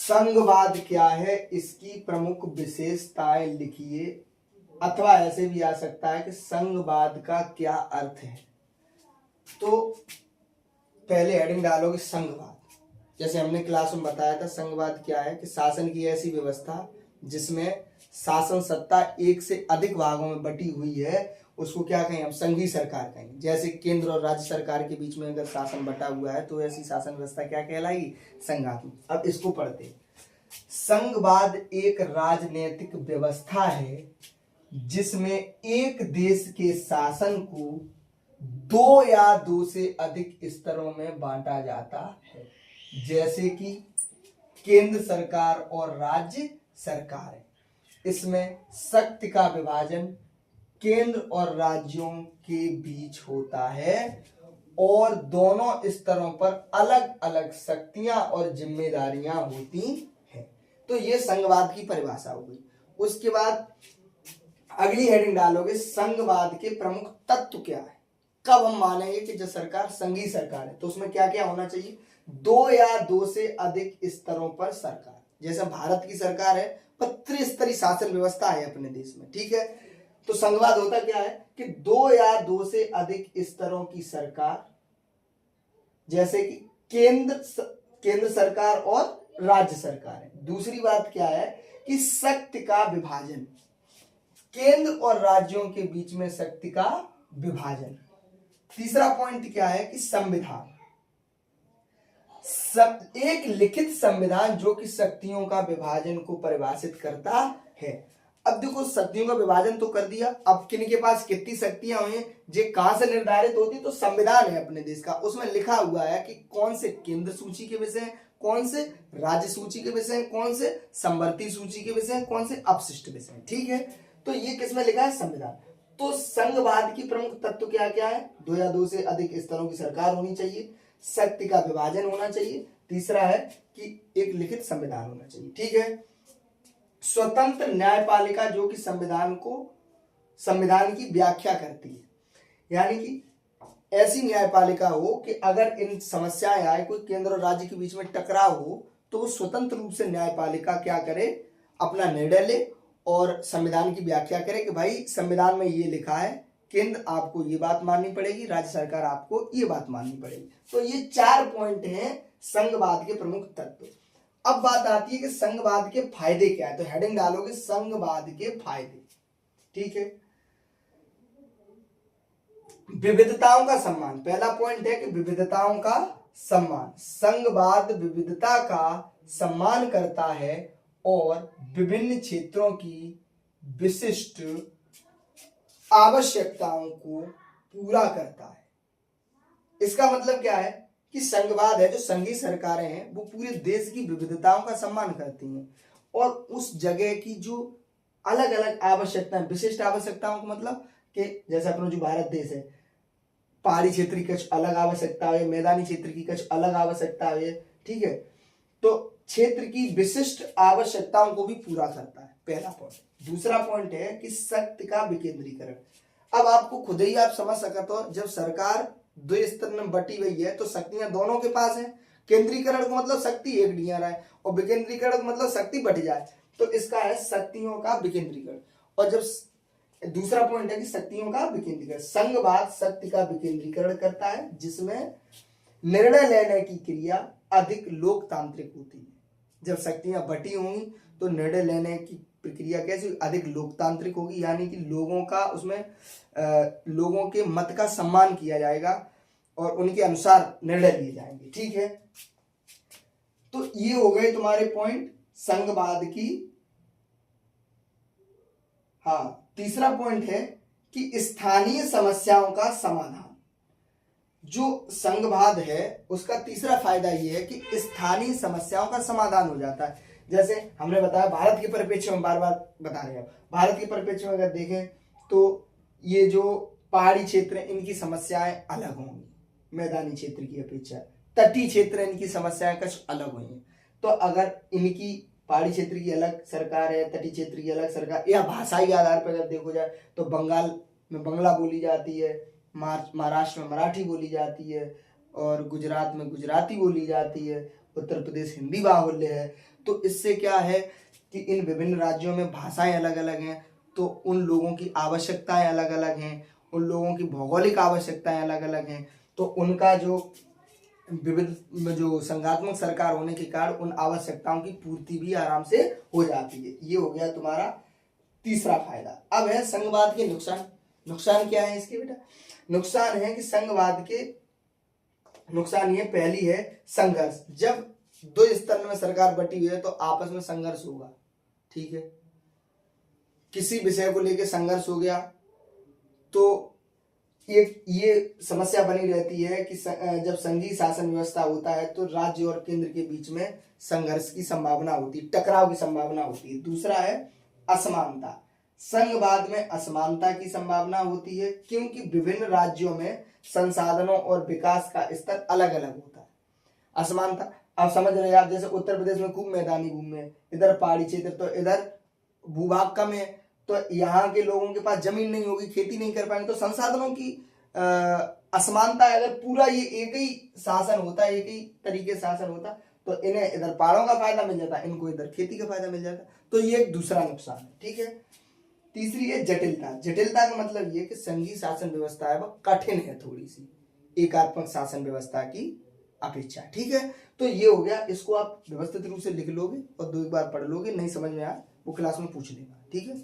संघवाद क्या है, इसकी प्रमुख विशेषताएं लिखिए, अथवा ऐसे भी आ सकता है कि संघवाद का क्या अर्थ है। तो पहले हेडिंग डालोगे संघवाद। जैसे हमने क्लास में बताया था, संघवाद क्या है कि शासन की ऐसी व्यवस्था जिसमें शासन सत्ता एक से अधिक भागों में बटी हुई है, उसको क्या कहें हम, संघीय सरकार कहेंगे। जैसे केंद्र और राज्य सरकार के बीच में अगर शासन बटा हुआ है तो ऐसी शासन व्यवस्था क्या कहलाएगी, संघात्मक। अब इसको पढ़ते। संघवाद एक राजनीतिक व्यवस्था है जिसमें एक देश के शासन को दो या दो से अधिक स्तरों में बांटा जाता है, जैसे कि केंद्र सरकार और राज्य सरकार है। इसमें शक्ति का विभाजन केंद्र और राज्यों के बीच होता है और दोनों स्तरों पर अलग अलग शक्तियां और जिम्मेदारियां होती हैं। तो ये संघवाद की परिभाषा हो गई। उसके बाद अगली हेडिंग डालोगे, संघवाद के प्रमुख तत्व क्या है। कब हम मानेंगे कि जो सरकार संघीय सरकार है तो उसमें क्या क्या होना चाहिए, दो या दो से अधिक स्तरों पर सरकार। जैसे भारत की सरकार है पर त्रिस्तरीय शासन व्यवस्था है अपने देश में, ठीक है। तो संघवाद होता क्या है कि दो या दो से अधिक स्तरों की सरकार, जैसे कि केंद्र सरकार और राज्य सरकार है। दूसरी बात क्या है कि शक्ति का विभाजन, केंद्र और राज्यों के बीच में शक्ति का विभाजन। तीसरा पॉइंट क्या है कि संविधान, एक लिखित संविधान जो कि शक्तियों का विभाजन को परिभाषित करता है। अब देखो, शक्तियों का विभाजन तो कर दिया, अब किन के पास कितनी शक्तियां हुई, जे कहां से निर्धारित होती, तो संविधान है अपने देश का, उसमें लिखा हुआ है कि कौन से केंद्र सूची के विषय, कौन से राज्य सूची के विषय, कौन से समवर्ती सूची के विषय, कौन से अपशिष्ट विषय, ठीक है। तो ये किसमें लिखा है, संविधान। तो संघवाद की प्रमुख तत्व क्या क्या है, दो या दो से अधिक स्तरों की सरकार होनी चाहिए, शक्ति का विभाजन होना चाहिए, तीसरा है कि एक लिखित संविधान होना चाहिए, ठीक है। स्वतंत्र न्यायपालिका जो कि संविधान की व्याख्या करती है, यानी कि ऐसी न्यायपालिका हो कि अगर इन समस्याएं आए, कोई केंद्र और राज्य के बीच में टकराव हो, तो वो स्वतंत्र रूप से न्यायपालिका क्या करे, अपना निर्णय ले और संविधान की व्याख्या करे कि भाई संविधान में ये लिखा है, केंद्र आपको ये बात माननी पड़ेगी, राज्य सरकार आपको ये बात माननी पड़ेगी। तो ये 4 पॉइंट हैं संघवाद के प्रमुख तत्व। अब बात आती है कि संघवाद के फायदे क्या है। तो हेडिंग डालोगे संघवाद के फायदे, ठीक है। विविधताओं का सम्मान, पहला पॉइंट है कि विविधताओं का सम्मान। संघवाद विविधता का सम्मान करता है और विभिन्न क्षेत्रों की विशिष्ट आवश्यकताओं को पूरा करता है। इसका मतलब क्या है कि संघवाद है, जो संघीय सरकारें हैं, वो पूरे देश की विविधताओं का सम्मान करती हैं और उस जगह की जो अलग अलग आवश्यकताएं, विशिष्ट आवश्यकताओं को मतलब कि जैसे अपना जो भारत देश है, पहाड़ी क्षेत्र की कुछ अलग आवश्यकता है, मैदानी क्षेत्र की कुछ अलग आवश्यकता है, ठीक है। तो क्षेत्र की विशिष्ट आवश्यकताओं को भी पूरा करता है, पहला पॉइंट। दूसरा पॉइंट है कि शक्ति का विकेंद्रीकरण। अब आपको खुद ही आप समझ सकते हो, जब सरकार दो स्तर में बटी हुई है तो शक्तियां दोनों के पास है। केंद्रीकरण को मतलब शक्ति एक नहीं रहा है और विकेंद्रीकरण को मतलब शक्ति बढ़ जाए, तो इसका है शक्तियों का विकेंद्रीकरण। और जब दूसरा पॉइंट है कि शक्तियों का विकेंद्रीकरण, संघवाद शक्ति का विकेंद्रीकरण करता है जिसमें निर्णय लेने की क्रिया अधिक लोकतांत्रिक होती है। जब शक्तियां बटी होंगी तो निर्णय लेने की प्रक्रिया कैसी, अधिक लोकतांत्रिक होगी, यानी कि लोगों का उसमें लोगों के मत का सम्मान किया जाएगा और उनके अनुसार निर्णय लिए जाएंगे, ठीक है। तो ये हो गए तुम्हारे पॉइंट संघवाद की। हाँ, तीसरा पॉइंट है कि स्थानीय समस्याओं का समाधान। जो संघवाद है उसका तीसरा फायदा ये है कि स्थानीय समस्याओं का समाधान हो जाता है। जैसे हमने बताया भारत के परिप्रेक्ष्य में, बार बार बता रहे हैं, भारत के परिप्रेक्ष्य में अगर देखें तो ये जो पहाड़ी क्षेत्र है इनकी समस्याएं अलग होंगी मैदानी क्षेत्र की अपेक्षा, तटीय क्षेत्र इनकी समस्याएं कुछ अलग होंगी। तो अगर इनकी पहाड़ी क्षेत्र की अलग सरकार है, तटीय क्षेत्र की अलग सरकार, या भाषाई आधार पर अगर देखो जाए तो बंगाल में बंगला बोली जाती है, महाराष्ट्र में मराठी बोली जाती है और गुजरात में गुजराती बोली जाती है उत्तर प्रदेश हिंदी बाहुल्य है, तो इससे क्या है कि इन विभिन्न राज्यों में भाषाएं अलग अलग हैं, तो उन लोगों की आवश्यकताएं अलग अलग हैं, उन लोगों की भौगोलिक आवश्यकताएं अलग अलग हैं, तो उनका जो विविध जो संघात्मक सरकार होने के कारण उन आवश्यकताओं की पूर्ति भी आराम से हो जाती है। ये हो गया तुम्हारा तीसरा फायदा। अब है संघवाद के नुकसान। नुकसान क्या है इसके बेटा? नुकसान है कि संघवाद के नुकसान ये पहली है संघर्ष। जब दो स्तर में सरकार बटी हुई है तो आपस में संघर्ष होगा, ठीक है। किसी विषय को लेकर संघर्ष हो गया तो ये समस्या बनी रहती है कि जब संघीय शासन व्यवस्था होता है तो राज्य और केंद्र के बीच में संघर्ष की संभावना होती है, टकराव की संभावना होती है। दूसरा है असमानता। संघवाद में असमानता की संभावना होती है क्योंकि विभिन्न राज्यों में संसाधनों और विकास का स्तर अलग अलग होता है। असमानता अब समझ रहे हैं आप, जैसे उत्तर प्रदेश में खूब मैदानी भूमि है, इधर पहाड़ी क्षेत्र, तो इधर भूभाग कम है, तो यहाँ के लोगों के पास जमीन नहीं होगी, खेती नहीं कर पाएंगे, तो संसाधनों की असमानता है। अगर पूरा ये एक ही शासन होता, एक ही तरीके से शासन होता, तो इन्हें इधर पहाड़ों का फायदा मिल जाता, इनको इधर खेती का फायदा मिल जाता। तो ये एक दूसरा नुकसान है, ठीक है। तीसरी है जटिलता। जटिलता का मतलब ये कि संघीय शासन व्यवस्था है वह कठिन है थोड़ी सी एकात्मक शासन व्यवस्था की अपेक्षा, ठीक है। तो ये हो गया, इसको आप व्यवस्थित रूप से लिख लोगे और दो एक बार पढ़ लोगे, नहीं समझ में आए वो क्लास में पूछ लेना, ठीक है।